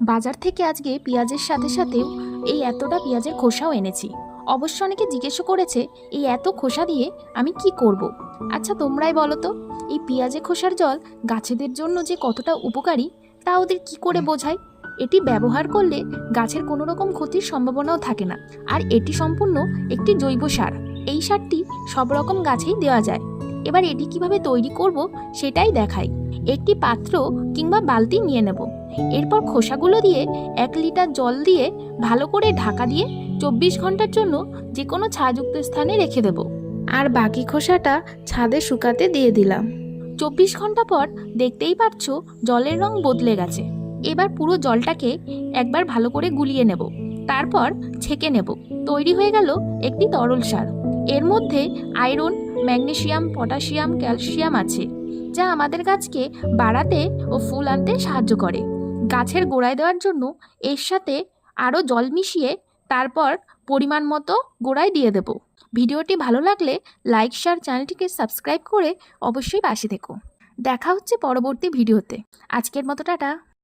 বাজার থেকে আজকে পেঁয়াজের সাথে সাথেও এই এতটা পেঁয়াজের খোসাও এনেছি। অবশ্য অনেকে জিজ্ঞেস করেছে এই এত খোসা দিয়ে আমি কি করব। আচ্ছা তোমরাই বলো তো, এই পেঁয়াজে খোসার জল গাছেদের জন্য যে কতটা উপকারী তা ওদের কি করে বোঝায়। এটি ব্যবহার করলে গাছের কোনো রকম ক্ষতির সম্ভাবনাও থাকে না। আর এটি সম্পূর্ণ একটি জৈব সার। এই সারটি সব রকম গাছেই দেওয়া যায়। এবার এটি কিভাবে তৈরি করব সেটাই দেখাই। একটি পাত্র কিংবা বালতি নিয়ে নেব। এরপর খোসাগুলো দিয়ে 1 লিটার জল দিয়ে ভালো করে ঢাকা দিয়ে 24 ঘন্টার জন্য যে কোনো ছায়াযুক্ত স্থানে রেখে দেব। আর বাকি খোসাটা ছাদে শুকাতে দিয়ে দিলাম। 24 ঘন্টা পর দেখতেই পাচ্ছো জলের রং বদলে গেছে। এবার পুরো জলটাকে একবার ভালো করে গুলিয়ে নেব, তারপর ছেঁকে নেব। তৈরি হয়ে গেল একটি তরল সার। এর মধ্যে আয়রন, ম্যাগনেসিয়াম, পটাশিয়াম, ক্যালসিয়াম আছে, যা আমাদের গাছকে বাড়াতে ও ফুল আনতে সাহায্য করে। গাছের গোড়ায় দেওয়ার জন্য এর সাথে আরও জল মিশিয়ে তারপর পরিমাণ মতো গোড়ায় দিয়ে দেব। ভিডিওটি ভালো লাগলে লাইক, শেয়ার, চ্যানেলটিকে সাবস্ক্রাইব করে অবশ্যই পাশে থেকো। দেখা হচ্ছে পরবর্তী ভিডিওতে। আজকের মতো টাটা।